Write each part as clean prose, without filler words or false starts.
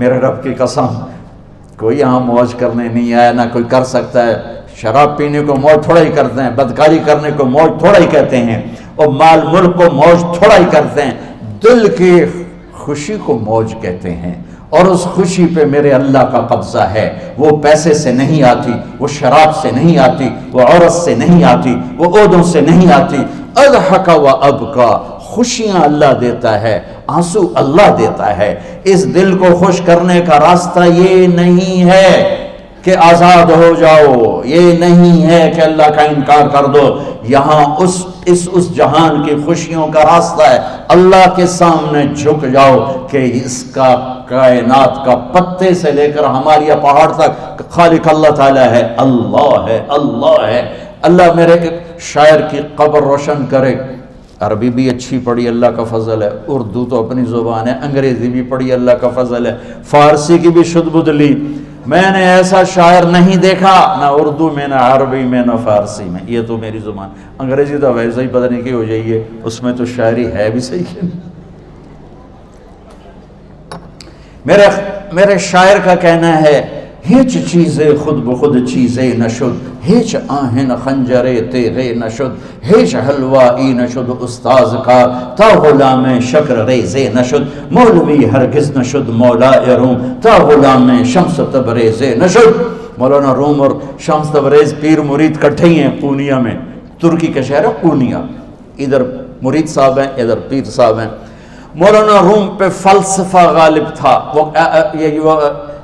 میرے رب کی قسم کوئی یہاں موج کرنے نہیں آیا، نہ کوئی کر سکتا ہے۔ شراب پینے کو موج تھوڑا ہی کرتے ہیں، بدکاری کرنے کو موج تھوڑا ہی کہتے ہیں، اور مال ملک کو موج تھوڑا ہی کرتے ہیں، دل کی خوشی کو موج کہتے ہیں۔ اور اس خوشی پہ میرے اللہ کا قبضہ ہے، وہ پیسے سے نہیں آتی، وہ شراب سے نہیں آتی، وہ عورت سے نہیں آتی، وہ عہدوں سے نہیں آتی۔ اضحک و ابکا، خوشیاں اللہ دیتا ہے، آنسو اللہ دیتا ہے۔ اس دل کو خوش کرنے کا راستہ یہ نہیں ہے کہ آزاد ہو جاؤ، یہ نہیں ہے کہ اللہ کا انکار کر دو۔ یہاں اس جہان کی خوشیوں کا راستہ ہے، اللہ کے سامنے جھک جاؤ کہ اس کا کائنات کا پتے سے لے کر ہماری پہاڑ تک خالق اللہ تعالیٰ ہے، اللہ ہے، اللہ ہے۔ اللہ میرے شاعر کی قبر روشن کرے۔ عربی بھی اچھی پڑھی، اللہ کا فضل ہے، اردو تو اپنی زبان ہے، انگریزی بھی پڑھی، اللہ کا فضل ہے، فارسی کی بھی شد بد لی۔ میں نے ایسا شاعر نہیں دیکھا، نہ اردو میں، نہ عربی میں، نہ فارسی میں، یہ تو میری زبان۔ انگریزی تو ویسے ہی پتہ نہیں کی ہو جائیے، اس میں تو شاعری ہے بھی صحیح ہے۔ میرے شاعر کا کہنا ہے، ہیچ چیزیں خود بخود چیزیں نشد، ہیچ آہن خنجرے تیغے نشد، ہیچ حلوائی نشد استاذ کا، تا غلام شکر ریزے نشد، مولوی ہرگز نشد مولا روم، تا غلام شمس تبریز نشد۔ مولانا روم اور شمس تبریز پیر مرید کٹھے ہی ہیں پونیا میں، ترکی کا شہر ہے پونیا، ادھر مرید صاحب ہیں، ادھر پیر صاحب ہیں۔ مولانا روم پہ فلسفہ غالب تھا۔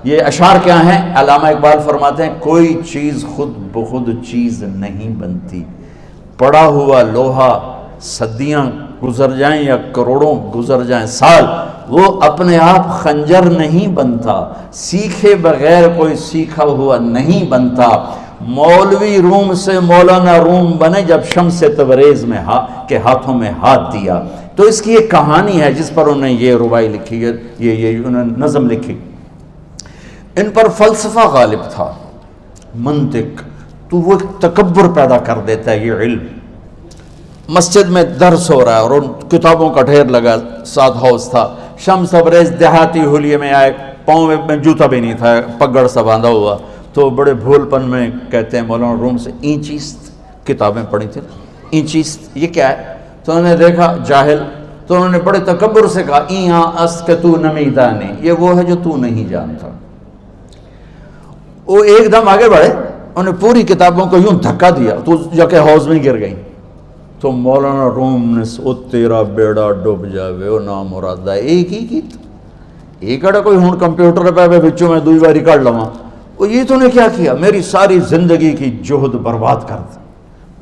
یہ اشعار کیا ہیں؟ علامہ اقبال فرماتے ہیں، کوئی چیز خود بخود چیز نہیں بنتی، پڑا ہوا لوہا صدیاں گزر جائیں یا کروڑوں گزر جائیں سال، وہ اپنے آپ خنجر نہیں بنتا، سیکھے بغیر کوئی سیکھا ہوا نہیں بنتا۔ مولوی روم سے مولانا روم بنے جب شمس تبریز میں کے ہاتھوں میں ہاتھ دیا۔ تو اس کی ایک کہانی ہے جس پر انہوں نے یہ ربائی لکھی ہے، یہ انہوں نے نظم لکھی۔ ان پر فلسفہ غالب تھا، منطق، تو وہ تکبر پیدا کر دیتا ہے یہ علم۔ مسجد میں درس ہو رہا ہے اور ان کتابوں کا ڈھیر لگا، ساتھ ہاؤس تھا۔ شمس تبریز دیہاتی حلیے میں آئے، پاؤں میں جوتا بھی نہیں تھا، پگڑ سا باندھا ہوا، تو بڑے بھول پن میں کہتے ہیں مولانا روم سے، اینچیست کتابیں پڑھی تھیں، اینچیست یہ کیا ہے؟ تو انہوں نے دیکھا جاہل، تو انہوں نے بڑے تکبر سے کہا، ایہاں اس کہ تو نمیدانی، یہ وہ ہے جو تو نہیں جانتا۔ وہ ایک دم آگے بڑھے، انہوں نے پوری کتابوں کو یوں دھکا دیا تو جا کے حوض میں گر گئی۔ تو مولانا روم نے او تیرا بیڑا ڈوب جاوے او نام مرادہ، ایک ہی کی ایک اڑا کوئی ہون کمپیوٹر پہ بچوں میں دوئی باری کر لواں، وہ یہ تو نے کیا کیا، میری ساری زندگی کی جہد برباد کر دی۔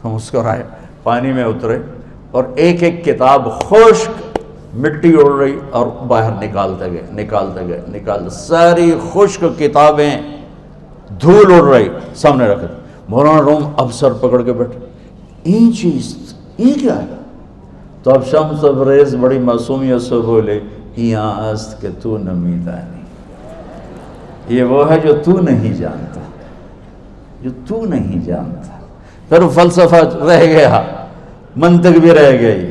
ہم مسکرائے، پانی میں اترے اور ایک ایک کتاب خشک مٹی اڑ رہی اور باہر نکالتے گئے، ساری خشک کتابیں دھول اڑ رہی سامنے رکھے۔ مولانا روم اب سر پکڑ کے بیٹھے، این چیز یہ کیا ہے؟ تو اب شمس تبریز بڑی معصومیت سے بولے، یہاں است کہ تو نمیدانی، یہ وہ ہے جو تو نہیں جانتا، جو تو نہیں جانتا۔ پھر فلسفہ رہ گیا، منطق بھی رہ گئی،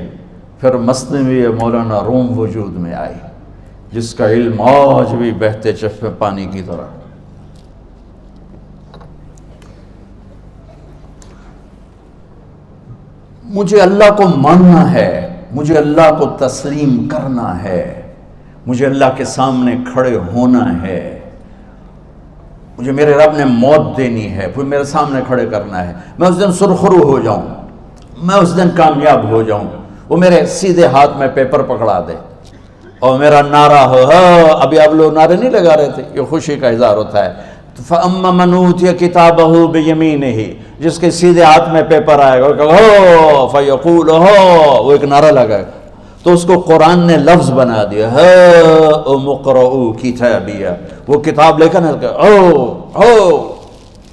پھر مثنوی مولانا روم وجود میں آئی، جس کا علم آج بھی بہتے چشمے پانی کی طرح۔ مجھے اللہ کو ماننا ہے، مجھے اللہ کو تسلیم کرنا ہے، مجھے اللہ کے سامنے کھڑے ہونا ہے، مجھے میرے رب نے موت دینی ہے، پھر میرے سامنے کھڑے کرنا ہے، میں اس دن سرخرو ہو جاؤں، میں اس دن کامیاب ہو جاؤں، وہ میرے سیدھے ہاتھ میں پیپر پکڑا دے اور میرا نعرہ ہو، ابھی آپ لوگ نعرے نہیں لگا رہے تھے، یہ خوشی کا اظہار ہوتا ہے۔ فَأَمَّا مَنْ أُوتِيَ كِتَابَهُ بِيَمِينِهِ، جس کے سیدھے ہاتھ میں پیپر آئے گا، فَيَقُولُ وہ ایک نعرہ لگائے گا، تو اس کو قرآن نے لفظ بنا دیا، هَاؤْمُ اقْرَءُوا كِتَابِيَهْ، وہ کتاب لے کر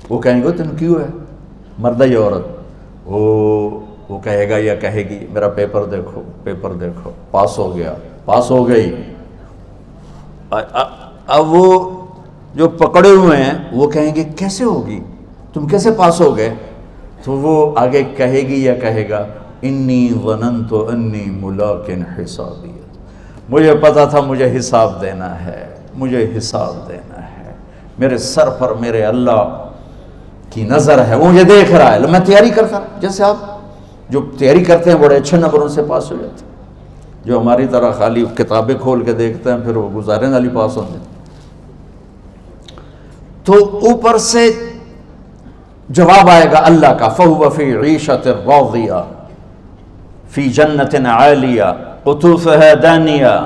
وہ کہیں گے تم کیوں ہے، مرد یا عورت، وہ کہے گا یا کہے گی میرا پیپر دیکھو، پیپر دیکھو، پاس ہو گیا، پاس ہو گئی۔ اب وہ جو پکڑے ہوئے ہیں وہ کہیں گے کیسے ہوگی، تم کیسے پاس ہو گئے؟ تو وہ آگے کہے گی یا کہے گا، انی ظننت انی ملاق حسابی، مجھے پتا تھا مجھے حساب دینا ہے، مجھے حساب دینا ہے، میرے سر پر میرے اللہ کی نظر ہے، وہ مجھے دیکھ رہا ہے۔ میں تیاری کرتا ہوں، جیسے آپ جو تیاری کرتے ہیں بڑے اچھے نمبروں سے پاس ہو جاتے ہیں، جو ہماری طرح خالی کتابیں کھول کے دیکھتے ہیں پھر وہ گزارے والی پاس ہوتے ہیں۔ تو اوپر سے جواب آئے گا اللہ کا، فَهُوَ فِي عِيشَةٍ رَاضِيَةٍ فِي جَنَّةٍ عَالِيَةٍ قُطُوفُهَا دَانِيَةٌ۔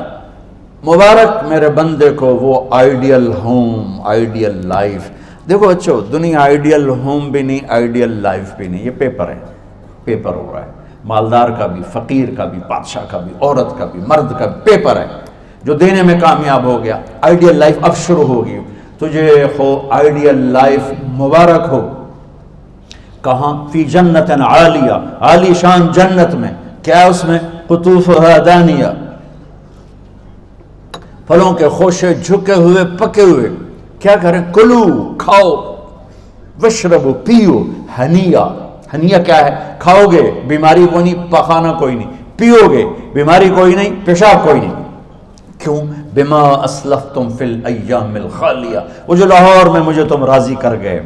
مبارک میرے بندے کو وہ آئیڈیل ہوم، آئیڈیل لائف۔ دیکھو بچو، دنیا آئیڈیل ہوم بھی نہیں، آئیڈیل لائف بھی نہیں، یہ پیپر ہے، پیپر ہو رہا ہے، مالدار کا بھی، فقیر کا بھی، بادشاہ کا بھی، عورت کا بھی، مرد کا بھی پیپر ہے۔ جو دینے میں کامیاب ہو گیا، آئیڈیل لائف اب شروع ہوگی۔ تجھے ہو آئیڈیل لائف مبارک ہو۔ کہاں؟ فی جنت عالیہ، عالی شان جنت میں، کیا اس میں؟ قطوفها دانیہ، پھلوں کے خوشے جھکے ہوئے پکے ہوئے۔ کیا کریں؟ کلو، کھاؤ، وشربو، پیو، ہنیا۔ ہنیا کیا ہے؟ کھاؤ گے بیماری کوئی نہیں، پخانا کوئی نہیں، پیو گے بیماری کوئی نہیں، پیشاب کوئی نہیں۔ کیوں؟ بما اسلفتم فی الایام الخالیہ، وہ جو لاہور میں مجھے تم راضی کر گئے،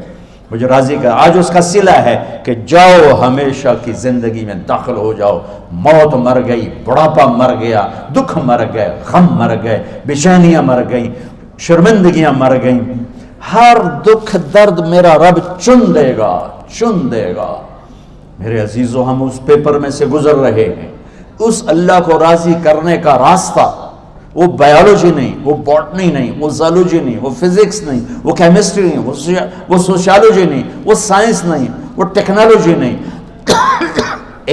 مجھے راضی کر، آج اس کا صلہ ہے کہ جاؤ ہمیشہ کی زندگی میں داخل ہو جاؤ۔ موت مر گئی، بڑھاپا مر گیا، دکھ مر گئے، غم مر گئے، بے-چینیاں مر گئیں، شرمندگیاں مر گئیں۔ ہر دکھ درد میرا رب چن دے گا، چن دے گا۔ میرے عزیزو، ہم اس پیپر میں سے گزر رہے ہیں۔ اس اللہ کو راضی کرنے کا راستہ، وہ بایولوجی نہیں، وہ باٹنی نہیں، وہ زالوجی نہیں، وہ فزکس نہیں، وہ کیمسٹری نہیں، وہ سوشیالوجی نہیں، وہ سائنس نہیں، وہ ٹیکنالوجی نہیں۔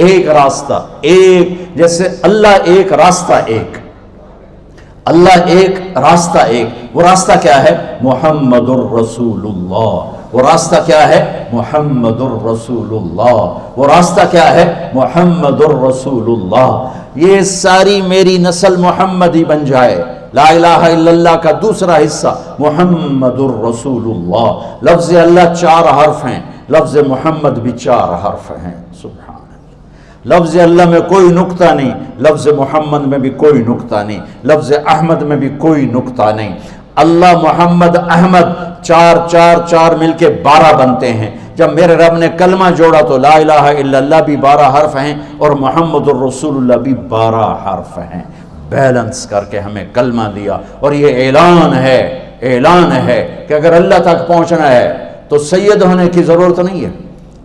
ایک راستہ، ایک، جیسے اللہ ایک، راستہ ایک، اللہ ایک، راستہ ایک۔ وہ راستہ کیا ہے؟ محمد الرسول اللہ۔ وہ راستہ کیا ہے؟ محمد الرسول اللہ۔ وہ راستہ کیا ہے؟ محمد الرسول اللہ۔ یہ ساری میری نسل محمدی بن جائے۔ لا الہ الا اللہ کا دوسرا حصہ محمد الرسول اللہ۔ لفظ اللہ 4 حرف ہیں، لفظ محمد بھی 4 حرف ہیں۔ سبحان اللہ۔ لفظ اللہ میں کوئی نقطہ نہیں، لفظ محمد میں بھی کوئی نقطہ نہیں، لفظ احمد میں بھی کوئی نقطہ نہیں۔ اللہ، محمد، احمد، 4 4 4 مل کے 12 بنتے ہیں۔ جب میرے رب نے کلمہ جوڑا تو لا الہ الا اللہ بھی 12 حرف ہیں اور محمد الرسول اللہ بھی 12 حرف ہیں۔ بیلنس کر کے ہمیں کلمہ دیا، اور یہ اعلان ہے، اعلان ہے کہ اگر اللہ تک پہنچنا ہے تو سید ہونے کی ضرورت نہیں ہے،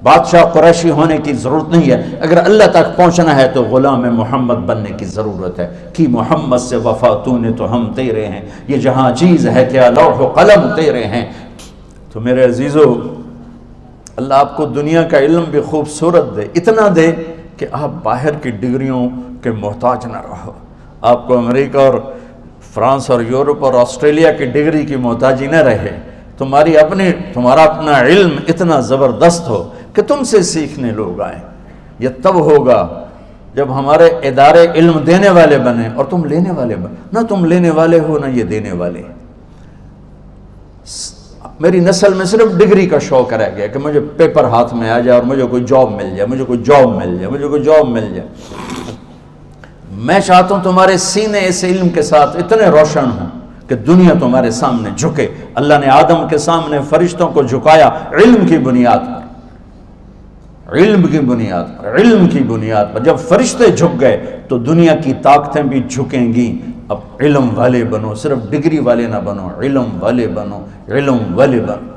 بادشاہ قریشی ہونے کی ضرورت نہیں ہے۔ اگر اللہ تک پہنچنا ہے تو غلام محمد بننے کی ضرورت ہے۔ کہ محمد سے وفا تو نے تو ہم تیرے ہیں، یہ جہاں چیز ہے کیا لوح و قلم تیرے ہیں۔ تو میرے عزیزو، اللہ آپ کو دنیا کا علم بھی خوبصورت دے، اتنا دے کہ آپ باہر کی ڈگریوں کے محتاج نہ رہو، آپ کو امریکہ اور فرانس اور یورپ اور آسٹریلیا کی ڈگری کی محتاجی نہ رہے، تمہارا اپنا علم اتنا زبردست ہو کہ تم سے سیکھنے لوگ آئیں۔ یہ تب ہوگا جب ہمارے ادارے علم دینے والے بنے اور تم لینے والے بنے، نہ تم لینے والے ہو نہ یہ دینے والے۔ میری نسل میں صرف ڈگری کا شوق رہ گیا کہ مجھے پیپر ہاتھ میں آ جائے اور مجھے کوئی جاب مل جائے، مجھے کوئی جاب مل جائے، مجھے کوئی جاب مل جائے۔ میں چاہتا ہوں تمہارے سینے اس علم کے ساتھ اتنے روشن ہوں کہ دنیا تمہارے سامنے جھکے۔ اللہ نے آدم کے سامنے فرشتوں کو جھکایا علم کی بنیاد پر، علم کی بنیاد پر، علم کی بنیاد پر۔ جب فرشتے جھک گئے تو دنیا کی طاقتیں بھی جھکیں گی۔ اب علم والے بنو، صرف ڈگری والے نہ بنو، علم والے بنو، علم والے بنو۔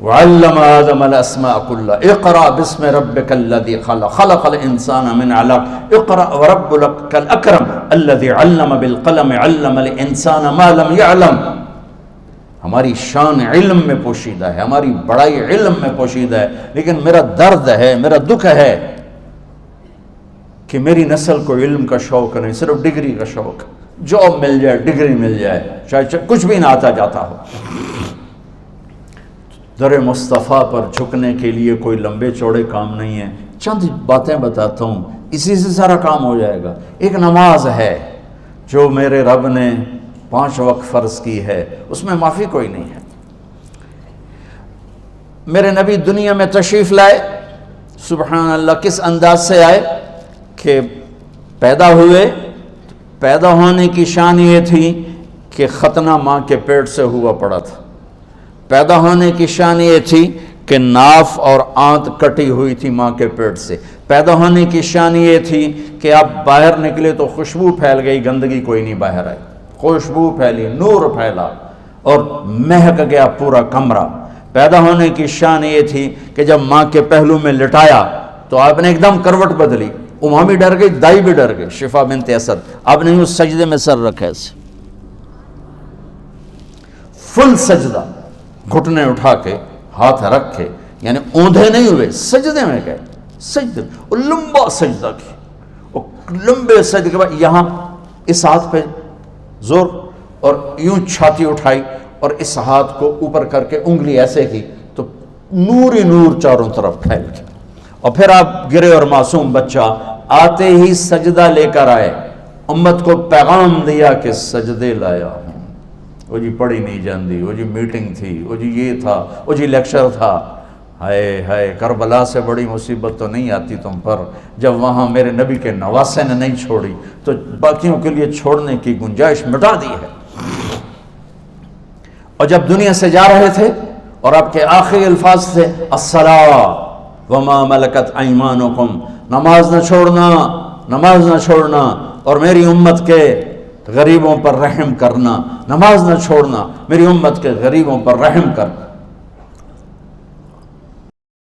وعلم آدم الاسماء كلها اقرأ باسم ربك الذي خلق خلق الانسان من علق اقرأ وربك الاكرم الذي علم بالقلم علم الانسان ما لم يعلم۔ ہماری شان علم میں پوشیدہ ہے، ہماری بڑائی علم میں پوشیدہ ہے، لیکن میرا درد ہے، میرا دکھ ہے کہ میری نسل کو علم کا شوق نہیں، صرف ڈگری کا شوق۔ جاب مل جائے، ڈگری مل جائے، چاہے کچھ بھی نہ آتا جاتا ہو۔ در مصطفیٰ پر جھکنے کے لیے کوئی لمبے چوڑے کام نہیں ہیں، چند باتیں بتاتا ہوں، اسی سے سارا کام ہو جائے گا۔ ایک نماز ہے جو میرے رب نے 5 وقت فرض کی ہے، اس میں معافی کوئی نہیں ہے۔ میرے نبی دنیا میں تشریف لائے، سبحان اللہ، کس انداز سے آئے کہ پیدا ہوئے، پیدا ہونے کی شان یہ تھی کہ ختنہ ماں کے پیٹ سے ہوا پڑا تھا. پیدا ہونے کی شان یہ تھی کہ ناف اور آنت کٹی ہوئی تھی ماں کے پیٹ سے. پیدا ہونے کی شان یہ تھی کہ آپ باہر نکلے تو خوشبو پھیل گئی, گندگی کوئی نہیں باہر آئی, خوشبو پھیلی, نور پھیلا اور مہک گیا پورا کمرہ. پیدا ہونے کی شان یہ تھی کہ جب ماں کے پہلو میں لٹایا تو آپ نے ایک دم کروٹ بدلی. اماں بھی ڈر گئی, دائی بھی ڈر گئی, شفا بنت اسد. آپ نے اس سجدے میں سر رکھا ایسے فل سجدہ, گھٹنے اٹھا کے ہاتھ رکھ کے, یعنی اوندھے نہیں ہوئے, سجدے میں گئے. سجدے اور لمبا سجدہ کی, اور لمبے سجدے کے بعد یہاں اس ہاتھ پہ زور اور یوں چھاتی اٹھائی اور اس ہاتھ کو اوپر کر کے انگلی ایسے کی تو نور ہی نور چاروں طرف پھیل گیا. اور پھر آپ گرے اور معصوم بچہ آتے ہی سجدہ لے کر آئے, امت کو پیغام دیا کہ سجدے لایا ہوں. وہ جی پڑھی نہیں جاندی, وہ جی میٹنگ تھی, وہ جی یہ تھا, وہ جی لیکچر تھا. ہائے ہائے, کربلا سے بڑی مصیبت تو نہیں آتی تم پر جب وہاں میرے نبی کے نواسے نے نہیں چھوڑی تو باقیوں کے لیے چھوڑنے کی گنجائش مٹا دی ہے. اور جب دنیا سے جا رہے تھے اور آپ کے آخری الفاظ تھے الصلاۃ وما ملکت ایمانکم, نماز نہ چھوڑنا, نماز نہ چھوڑنا, اور میری امت کے غریبوں پر رحم کرنا, نماز نہ چھوڑنا, میری امت کے غریبوں پر رحم کر.